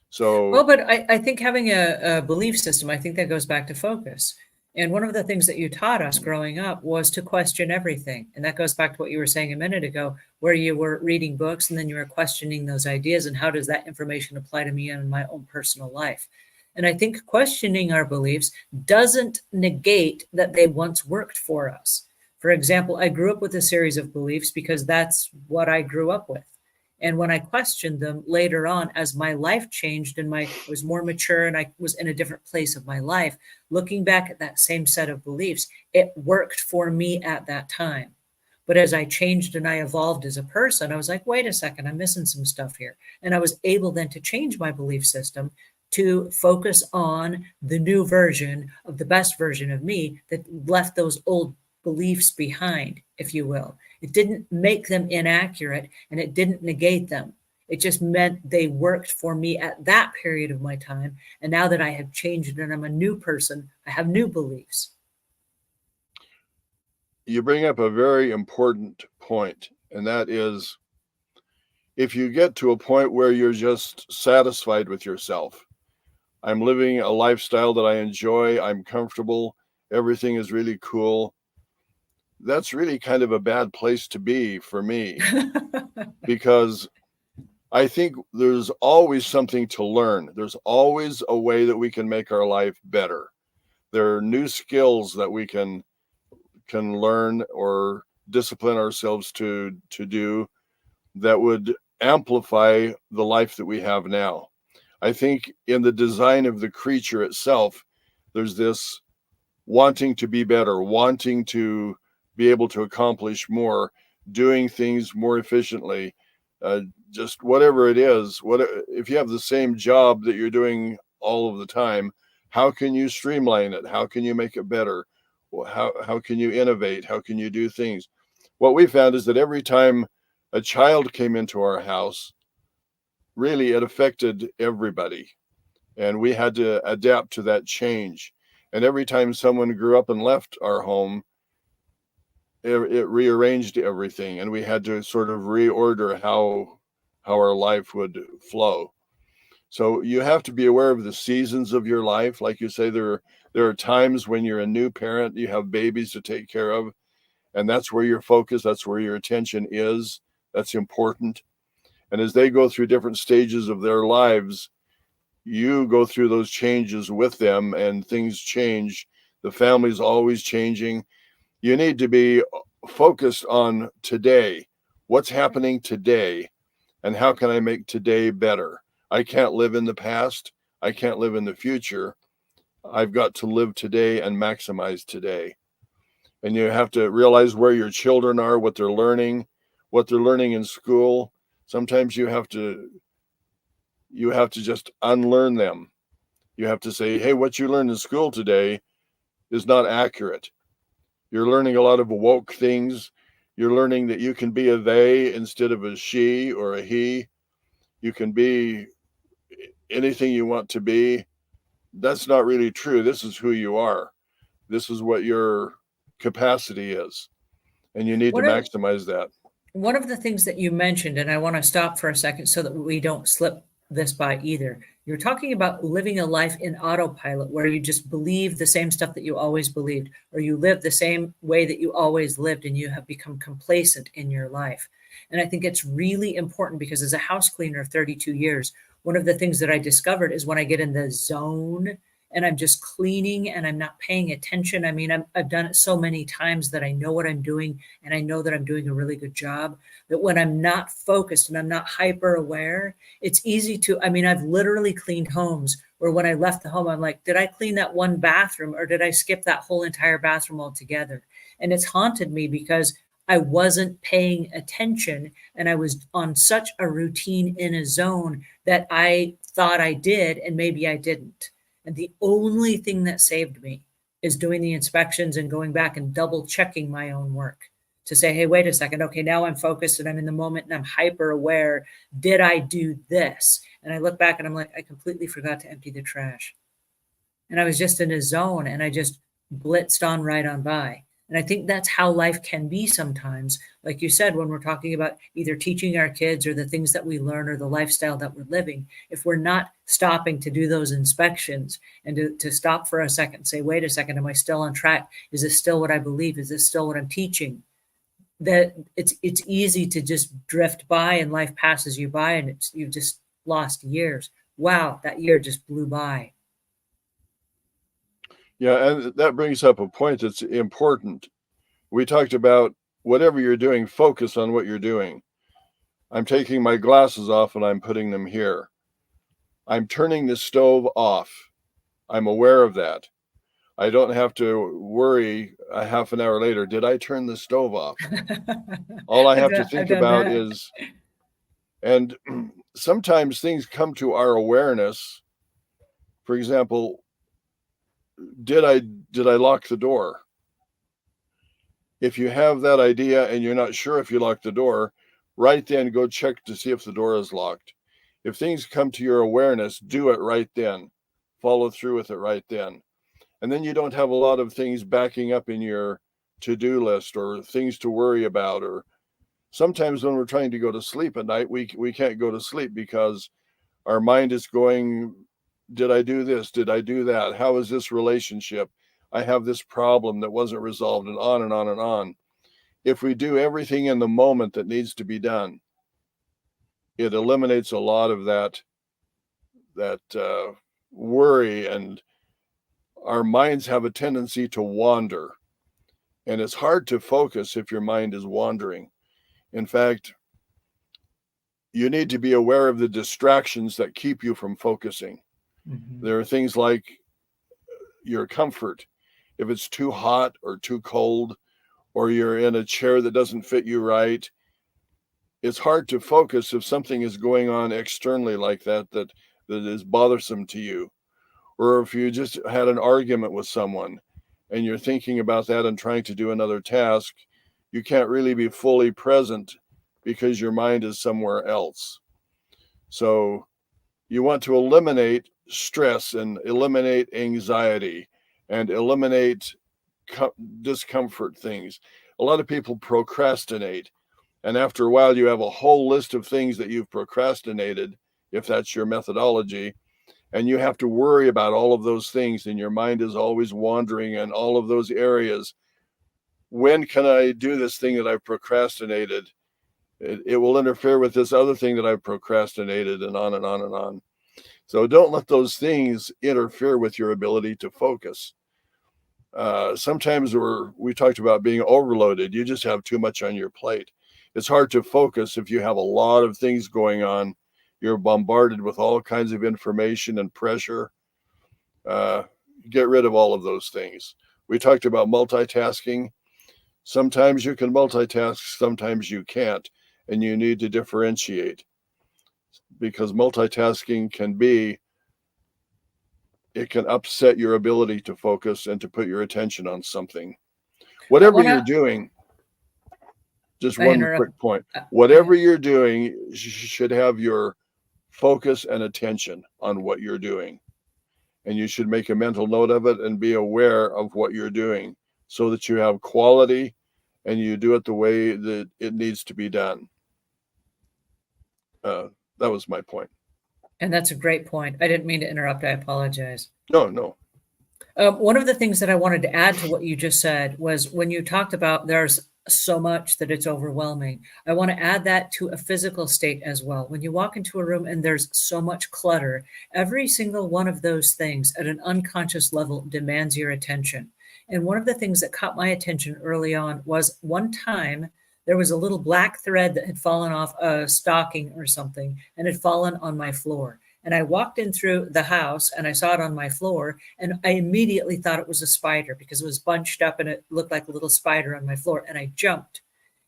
So, well, but I think having a belief system, I think that goes back to focus. And one of the things that you taught us growing up was to question everything. And that goes back to what you were saying a minute ago, where you were reading books and then you were questioning those ideas and how does that information apply to me in my own personal life. And I think questioning our beliefs doesn't negate that they once worked for us. For example, I grew up with a series of beliefs because that's what I grew up with. And when I questioned them later on, as my life changed and I was more mature and I was in a different place of my life, looking back at that same set of beliefs, it worked for me at that time. But as I changed and I evolved as a person, I was like, wait a second, I'm missing some stuff here. And I was able then to change my belief system to focus on the new version of the best version of me that left those old beliefs behind, if you will. It didn't make them inaccurate and it didn't negate them. It just meant they worked for me at that period of my time. And now that I have changed and I'm a new person, I have new beliefs. You bring up a very important point, and that is if you get to a point where you're just satisfied with yourself, I'm living a lifestyle that I enjoy, I'm comfortable, everything is really cool, that's really kind of a bad place to be for me because I think there's always something to learn. There's always a way that we can make our life better. There are new skills that we can learn or discipline ourselves to do that would amplify the life that we have now. I think in the design of the creature itself, there's this wanting to be better, wanting to be able to accomplish more, doing things more efficiently, just whatever it is. If you have the same job that you're doing all of the time, how can you streamline it? How can you make it better? How can you innovate? How can you do things? What we found is that every time a child came into our house, really it affected everybody. And we had to adapt to that change. And every time someone grew up and left our home, it rearranged everything. And we had to sort of reorder how our life would flow. So you have to be aware of the seasons of your life. Like you say, there are times when you're a new parent, you have babies to take care of, and that's where your focus, that's where your attention is. That's important. And as they go through different stages of their lives, you go through those changes with them, and things change. The family's always changing. You need to be focused on today. What's happening today? And how can I make today better? I can't live in the past. I can't live in the future. I've got to live today and maximize today. And you have to realize where your children are, what they're learning in school. Sometimes you have to just unlearn them. You have to say, hey, what you learned in school today is not accurate. You're learning a lot of woke things. You're learning that you can be a they instead of a she or a he. You can be anything you want to be. That's not really true. This is who you are. This is what your capacity is. And you need to maximize that. One of the things that you mentioned, and I want to stop for a second so that we don't slip this by either. You're talking about living a life in autopilot where you just believe the same stuff that you always believed, or you live the same way that you always lived, and you have become complacent in your life. And I think it's really important because as a house cleaner of 32 years, one of the things that I discovered is when I get in the zone and I'm just cleaning and I'm not paying attention. I mean, I've done it so many times that I know what I'm doing and I know that I'm doing a really good job, that when I'm not focused and I'm not hyper aware, it's easy to, I mean, I've literally cleaned homes where when I left the home, I'm like, did I clean that one bathroom or did I skip that whole entire bathroom altogether? And it's haunted me because I wasn't paying attention and I was on such a routine in a zone that I thought I did and maybe I didn't. And the only thing that saved me is doing the inspections and going back and double checking my own work to say, hey, wait a second. Okay, now I'm focused and I'm in the moment and I'm hyper aware. Did I do this? And I look back and I'm like, I completely forgot to empty the trash. And I was just in a zone and I just blitzed on right on by. And I think that's how life can be sometimes. Like you said, when we're talking about either teaching our kids or the things that we learn or the lifestyle that we're living, if we're not stopping to do those inspections and to stop for a second and say, wait a second, am I still on track? Is this still what I believe? Is this still what I'm teaching? That it's easy to just drift by and life passes you by and you've just lost years. Wow, that year just blew by. Yeah, and that brings up a point that's important. We talked about whatever you're doing, focus on what you're doing. I'm taking my glasses off and I'm putting them here. I'm turning the stove off. I'm aware of that. I don't have to worry a half an hour later, did I turn the stove off? All I have to think about is, and sometimes things come to our awareness. For example, did I lock the door? If you have that idea and you're not sure if you locked the door, right then go check to see if the door is locked. If things come to your awareness, do it right then. Follow through with it right then. And then you don't have a lot of things backing up in your to-do list or things to worry about. Or sometimes when we're trying to go to sleep at night, we can't go to sleep because our mind is going, did I do this? Did I do that? How is this relationship? I have this problem that wasn't resolved, and on and on and on. If we do everything in the moment that needs to be done, it eliminates a lot of that worry, and our minds have a tendency to wander. And it's hard to focus if your mind is wandering. In fact, you need to be aware of the distractions that keep you from focusing. Mhm. There are things like your comfort. If it's too hot or too cold, or you're in a chair that doesn't fit you right, it's hard to focus if something is going on externally like that is bothersome to you. Or if you just had an argument with someone and you're thinking about that and trying to do another task, you can't really be fully present because your mind is somewhere else. So you want to eliminate stress and eliminate anxiety and eliminate discomfort things. A lot of people procrastinate. And after a while, you have a whole list of things that you've procrastinated, if that's your methodology. And you have to worry about all of those things. And your mind is always wandering in all of those areas. When can I do this thing that I've procrastinated? It will interfere with this other thing that I've procrastinated, and on and on and on. So don't let those things interfere with your ability to focus. Sometimes we talked about being overloaded. You just have too much on your plate. It's hard to focus if you have a lot of things going on. You're bombarded with all kinds of information and pressure. Get rid of all of those things. We talked about multitasking. Sometimes you can multitask, sometimes you can't, and you need to differentiate, because multitasking can upset your ability to focus and to put your attention on something. Whatever you're doing, just one quick point. Whatever you're doing should have your focus and attention on what you're doing. And you should make a mental note of it and be aware of what you're doing so that you have quality and you do it the way that it needs to be done. That was my point. And that's a great point. I didn't mean to interrupt. I apologize. No. One of the things that I wanted to add to what you just said was when you talked about there's so much that it's overwhelming. I want to add that to a physical state as well. When you walk into a room and there's so much clutter, every single one of those things at an unconscious level demands your attention. And one of the things that caught my attention early on was one time there was a little black thread that had fallen off a stocking or something and had fallen on my floor. And I walked in through the house and I saw it on my floor, and I immediately thought it was a spider because it was bunched up and it looked like a little spider on my floor, and I jumped.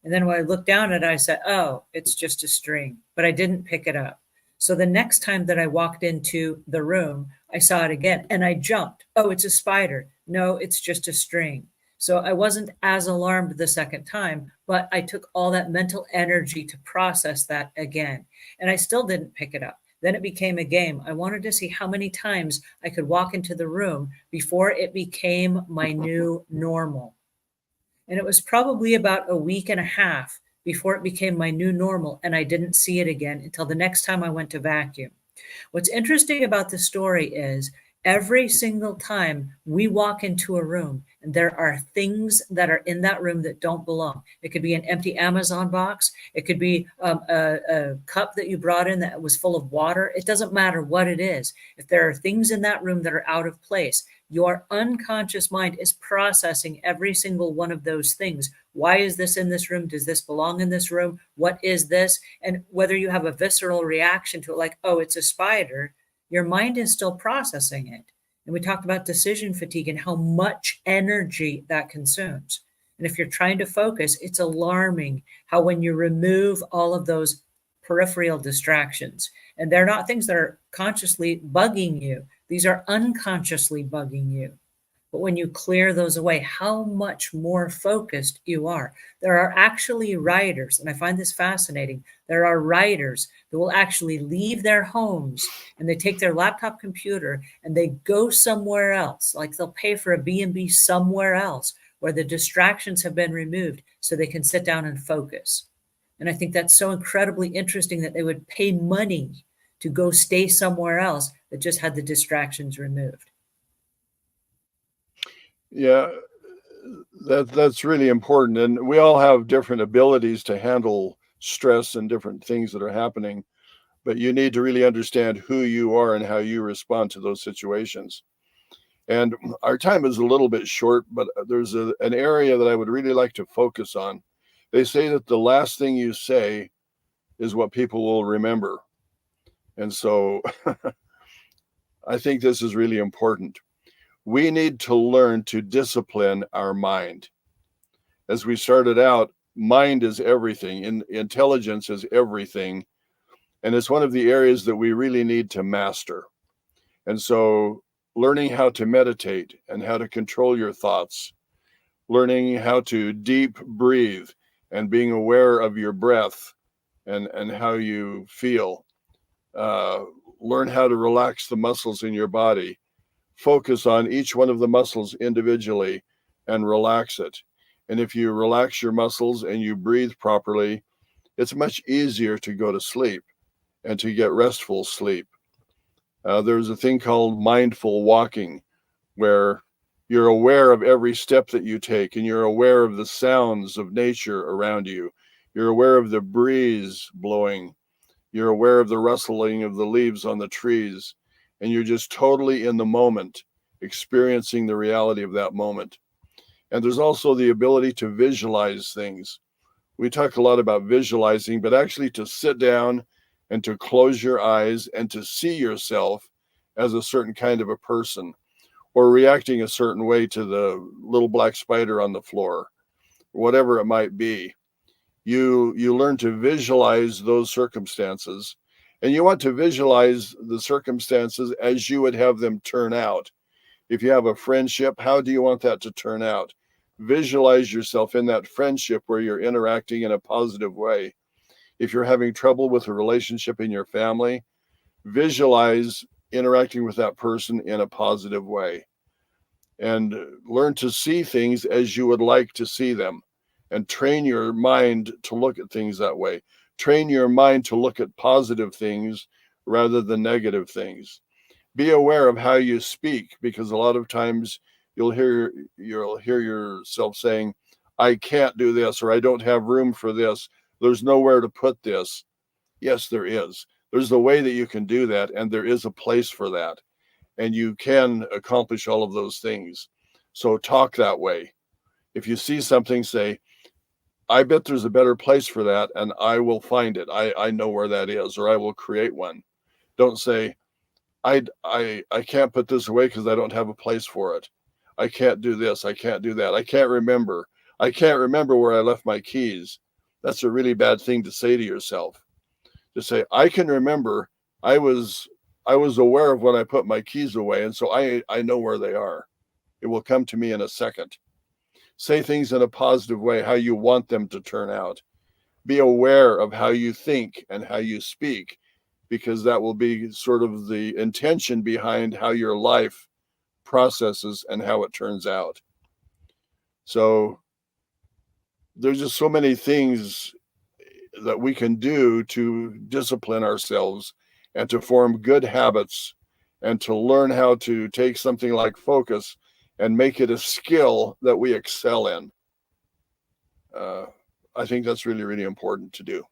And then when I looked down at it, I said, oh, it's just a string, but I didn't pick it up. So the next time that I walked into the room, I saw it again and I jumped. Oh, it's a spider. No, it's just a string. So I wasn't as alarmed the second time, but I took all that mental energy to process that again, and I still didn't pick it up. Then it became a game. I wanted to see how many times I could walk into the room before it became my new normal. And it was probably about a week and a half before it became my new normal, and I didn't see it again until the next time I went to vacuum. What's interesting about the story is every single time we walk into a room and there are things that are in that room that don't belong. It could be an empty Amazon box. It could be a cup that you brought in that was full of water. It doesn't matter what it is. If there are things in that room that are out of place, your unconscious mind is processing every single one of those things. Why is this in this room? Does this belong in this room? What is this? And whether you have a visceral reaction to it, like, oh, it's a spider, your mind is still processing it. And we talked about decision fatigue and how much energy that consumes. And if you're trying to focus, it's alarming how when you remove all of those peripheral distractions, and they're not things that are consciously bugging you, these are unconsciously bugging you. But when you clear those away, how much more focused you are. There are actually writers, and I find this fascinating. There are writers that will actually leave their homes and they take their laptop computer and they go somewhere else. Like they'll pay for a B&B somewhere else where the distractions have been removed so they can sit down and focus. And I think that's so incredibly interesting that they would pay money to go stay somewhere else that just had the distractions removed. Yeah, that's really important. And we all have different abilities to handle stress and different things that are happening, but you need to really understand who you are and how you respond to those situations. And our time is a little bit short, but there's an area that I would really like to focus on. They say that the last thing you say is what people will remember. And so I think this is really important. We need to learn to discipline our mind. As we started out, mind is everything, intelligence is everything. And it's one of the areas that we really need to master. And so learning how to meditate and how to control your thoughts, learning how to deep breathe and being aware of your breath and how you feel. Learn how to relax the muscles in your body. Focus on each one of the muscles individually and relax it. And if you relax your muscles and you breathe properly, it's much easier to go to sleep and to get restful sleep. There's a thing called mindful walking, where you're aware of every step that you take and you're aware of the sounds of nature around you. You're aware of the breeze blowing. You're aware of the rustling of the leaves on the trees, and you're just totally in the moment, experiencing the reality of that moment. And there's also the ability to visualize things. We talk a lot about visualizing, but actually to sit down and to close your eyes and to see yourself as a certain kind of a person, or reacting a certain way to the little black spider on the floor, whatever it might be. You learn to visualize those circumstances, and you want to visualize the circumstances as you would have them turn out. If you have a friendship, how do you want that to turn out? Visualize yourself in that friendship where you're interacting in a positive way. If you're having trouble with a relationship in your family, visualize interacting with that person in a positive way, and learn to see things as you would like to see them, and train your mind to look at things that way. Train your mind to look at positive things rather than negative things. Be aware of how you speak, because a lot of times you'll hear yourself saying, I can't do this, or I don't have room for this. There's nowhere to put this. Yes, there is. There's a way that you can do that, and there is a place for that. And you can accomplish all of those things. So talk that way. If you see something, say, I bet there's a better place for that, and I will find it. I know where that is, or I will create one. Don't say, I can't put this away because I don't have a place for it. I can't do this. I can't do that. I can't remember. I can't remember where I left my keys. That's a really bad thing to say to yourself. To say, I can remember. I was aware of when I put my keys away, and so I know where they are. It will come to me in a second. Say things in a positive way, how you want them to turn out. Be aware of how you think and how you speak, because that will be sort of the intention behind how your life processes and how it turns out. So there's just so many things that we can do to discipline ourselves and to form good habits and to learn how to take something like focus and make it a skill that we excel in. I think that's really, really important to do.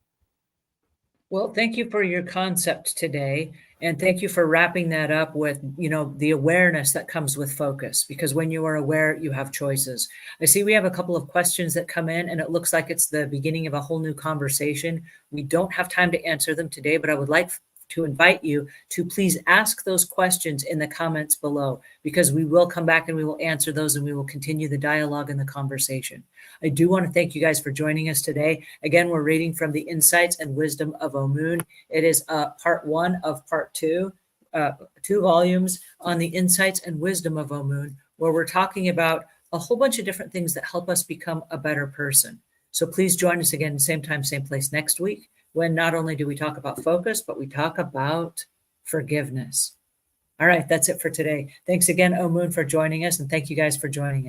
Well, thank you for your concept today. And thank you for wrapping that up with, the awareness that comes with focus, because when you are aware, you have choices. I see we have a couple of questions that come in, and it looks like it's the beginning of a whole new conversation. We don't have time to answer them today, but I would like to invite you to please ask those questions in the comments below, because we will come back and we will answer those, and we will continue the dialogue and the conversation. I do want to thank you guys for joining us today. Again, we're reading from the Insights and Wisdom of Omuugn. It is part 1 of part 2, 2 volumes on the Insights and Wisdom of Omuugn, where we're talking about a whole bunch of different things that help us become a better person. So please join us again, same time, same place next week, when not only do we talk about focus, but we talk about forgiveness. All right, that's it for today. Thanks again, Omuugn, for joining us, and thank you guys for joining us.